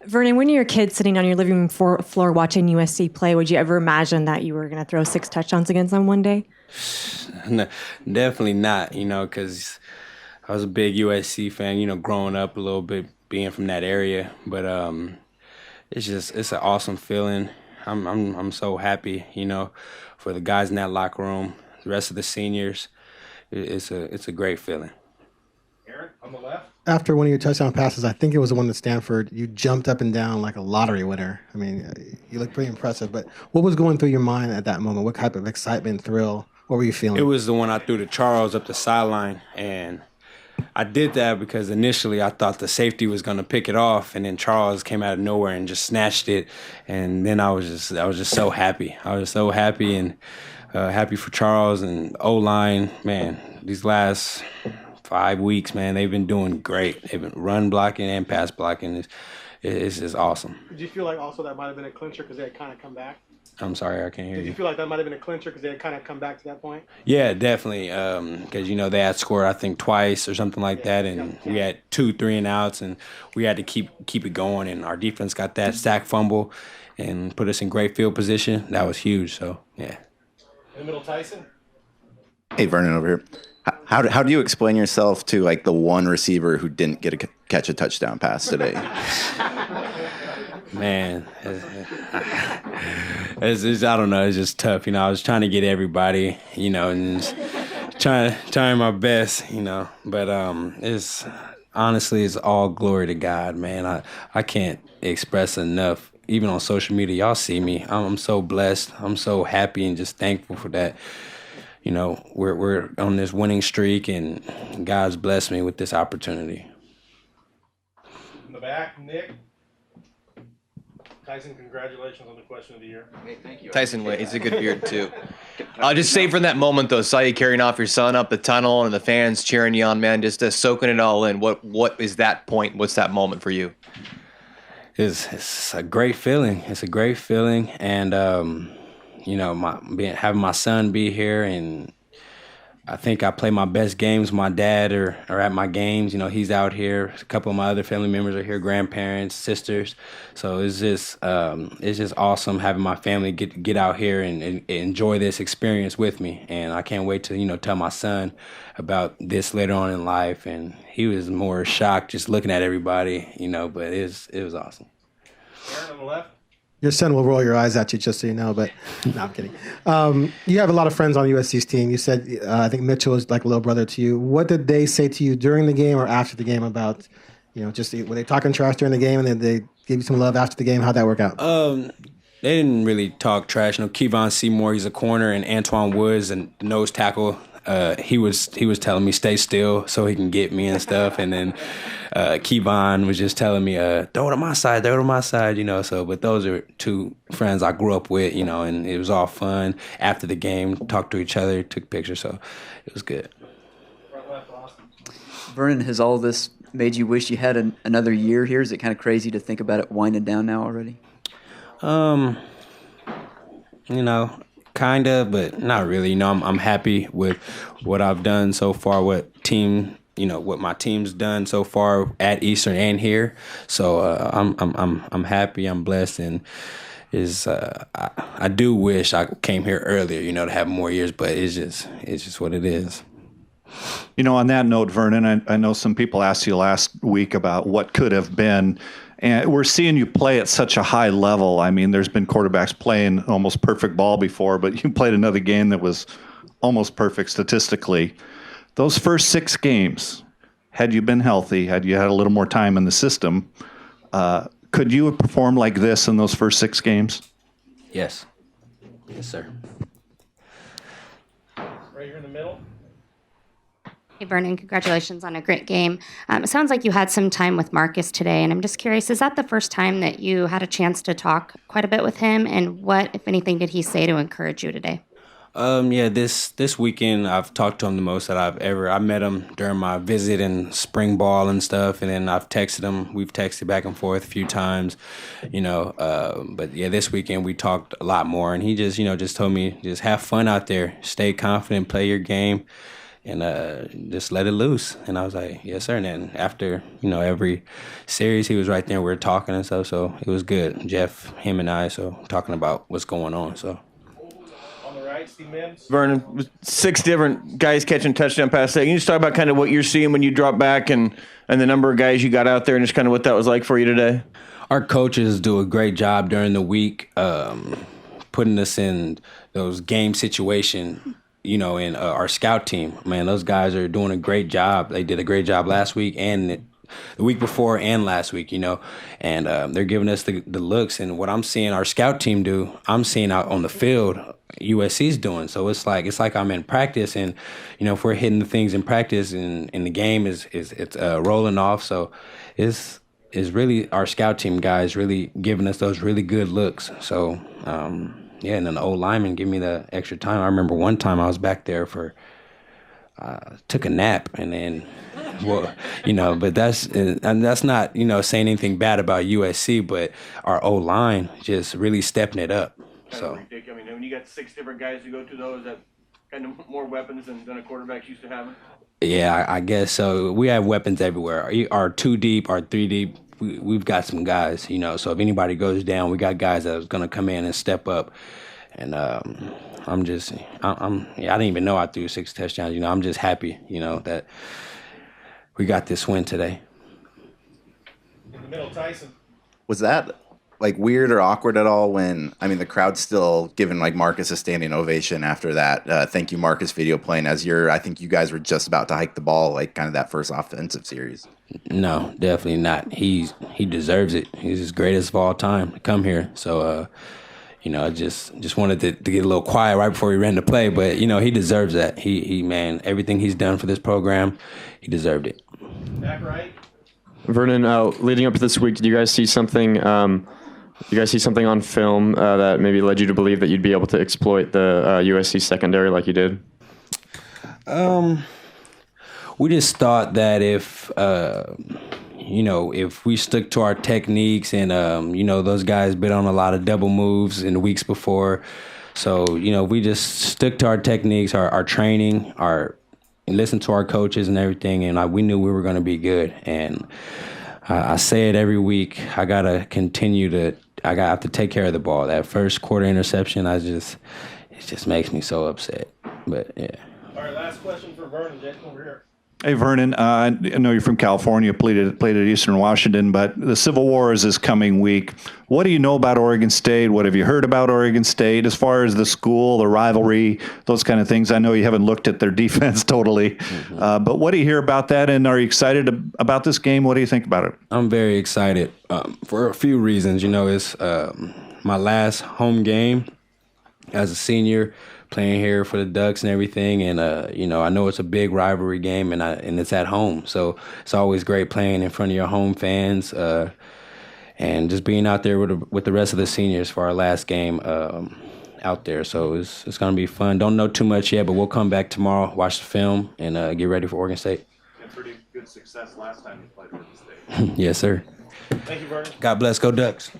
Vernon, when you were a kid sitting on your living room floor watching USC play, would you ever imagine that you were going to throw 6 touchdowns against them one day? No, definitely not, because I was a big USC fan, growing up a little bit, being from that area. But it's an awesome feeling. I'm so happy, for the guys in that locker room, the rest of the seniors. It's a great feeling. Aaron, on the left. After one of your touchdown passes, I think it was the one to Stanford, you jumped up and down like a lottery winner. I mean, you look pretty impressive. But what was going through your mind at that moment? What type of excitement, thrill? What were you feeling? It was the one I threw to Charles up the sideline, and I did that because initially I thought the safety was going to pick it off, and then Charles came out of nowhere and just snatched it, and then I was just so happy. I was so happy and happy for Charles and O-line. Man, these last 5 weeks, man, they've been doing great. They've been run blocking and pass blocking. It's just awesome. Did you feel like also that might have been a clincher because they had kind of come back? I'm sorry, I can't hear you. Did you feel like that might have been a clincher because they had kind of come back to that point? Yeah, definitely. Because, they had scored, I think, twice or something like that. And we had 2 3-and-outs, and we had to keep it going. And our defense got that sack fumble and put us in great field position. That was huge. So, yeah. In the middle, Tyson. Hey, Vernon over here. How do you explain yourself to, like, the one receiver who didn't catch a touchdown pass today? Man, it's I don't know. It's just tough. I was trying to get everybody, and just trying my best, But it's honestly, it's all glory to God, man. I can't express enough. Even on social media, y'all see me. I'm so blessed. I'm so happy and just thankful for that. We're on this winning streak, and God's blessed me with this opportunity. In the back, Nick. Tyson, congratulations on the question of the year. Hey, thank you. Tyson, it's a good beard, too. Just savor that moment, though. Saw you carrying off your son up the tunnel and the fans cheering you on, man, just soaking it all in. What is that point? What's that moment for you? It's a great feeling. It's a great feeling. And, having my son be here, and I think I play my best games. My dad are at my games. He's out here. A couple of my other family members are here, grandparents, sisters. So it's just awesome having my family get out here and enjoy this experience with me. And I can't wait to tell my son about this later on in life. And he was more shocked just looking at everybody, But it was awesome. Aaron on the left. Your son will roll your eyes at you, just so you know, but no, I'm kidding. You have a lot of friends on USC's team. You said, I think Mitchell is like a little brother to you. What did they say to you during the game or after the game about, just were they talking trash during the game and then they give you some love after the game? How'd that work out? They didn't really talk trash. Kevon Seymour, he's a corner, and Antoine Woods, and nose tackle. He was telling me stay still so he can get me and stuff, and then Kevon was just telling me throw it on my side, So, but those are 2 friends I grew up with, and it was all fun. After the game, talked to each other, took pictures, so it was good. Vernon, has all this made you wish you had another year here? Is it kind of crazy to think about it winding down now already? Kind of, but not really. I'm happy with what I've done so far, what my team's done so far at Eastern and here. So I'm happy, I'm blessed, and I do wish I came here earlier, to have more years, but it's just what it is. On that note, Vernon, I know some people asked you last week about what could have been. And we're seeing you play at such a high level. I mean, there's been quarterbacks playing almost perfect ball before, but you played another game that was almost perfect statistically. Those first 6 games, had you been healthy, had you had a little more time in the system, could you have performed like this in those first 6 games? Yes. Yes, sir. Right here in the middle. Hey, Vernon, congratulations on a great game. It sounds like you had some time with Marcus today, and I'm just curious, is that the first time that you had a chance to talk quite a bit with him? And what, if anything, did he say to encourage you today? This weekend I've talked to him the most that I met him during my visit in spring ball and stuff, and then I've texted him. We've texted back and forth a few times, but this weekend we talked a lot more, and he just told me, just have fun out there, stay confident, play your game. just let it loose. And I was like, yes, sir. And then after, every series, he was right there. We were talking and stuff, so it was good. Jeff, him, and I, so talking about what's going on. So. On the right, Steve Mims. Vernon, 6 different guys catching touchdown passes. Can you just talk about kind of what you're seeing when you drop back and the number of guys you got out there and just kind of what that was like for you today? Our coaches do a great job during the week, putting us in those game situation, in our scout team. Man, those guys are doing a great job. They did a great job last week and the week before and last week, and they're giving us the looks. And what I'm seeing our scout team do, I'm seeing out on the field USC's doing. So it's like I'm in practice, and if we're hitting the things in practice and the game is rolling off, so it's really our scout team guys really giving us those really good looks. So yeah, and then the old lineman give me the extra time. I remember one time I was back there took a nap, and then but that's not saying anything bad about USC, but our old line just really stepping it up. So I mean, when you got 6 different guys to go to, though, is that kind of more weapons than a quarterback's used to having? Yeah, I guess so. We have weapons everywhere. Our 2 deep, our 3 deep, we've got some guys, So if anybody goes down, we got guys that are going to come in and step up. And I didn't even know I threw 6 touchdowns. I'm just happy, that we got this win today. In the middle, Tyson. Was that weird or awkward at all when, the crowd's still giving Marcus a standing ovation after that thank you Marcus video playing I think you guys were just about to hike the ball, kind of that first offensive series? No, definitely not. He deserves it. He's his greatest of all time to come here. So, I just wanted to get a little quiet right before he ran the play, but he deserves that. He man, everything he's done for this program, he deserved it. Back right. Vernon, leading up to this week, did you guys see something? You guys see something on film that maybe led you to believe that you'd be able to exploit the USC secondary like you did? We just thought that if we stuck to our techniques and those guys been on a lot of double moves in the weeks before, so we just stuck to our techniques, our training, and listened to our coaches and everything, and we knew we were going to be good. And I say it every week. I gotta continue to. I have to take care of the ball. That first quarter interception, it just makes me so upset. But yeah. All right, last question for Vernon. Jake, over here. Hey, Vernon, I know you're from California, played at Eastern Washington, but the Civil War is this coming week. What do you know about Oregon State? What have you heard about Oregon State as far as the school, the rivalry, those kind of things? I know you haven't looked at their defense totally, but what do you hear about that, and are you excited about this game? What do you think about it? I'm very excited for a few reasons. It's my last home game as a senior, playing here for the Ducks and everything, and I know it's a big rivalry game, and it's at home, so it's always great playing in front of your home fans, and just being out there with the rest of the seniors for our last game out there. So it's gonna be fun. Don't know too much yet, but we'll come back tomorrow, watch the film, and get ready for Oregon State. Had pretty good success last time you played Oregon State. Yes, sir. Thank you, Vernon. God bless. Go Ducks.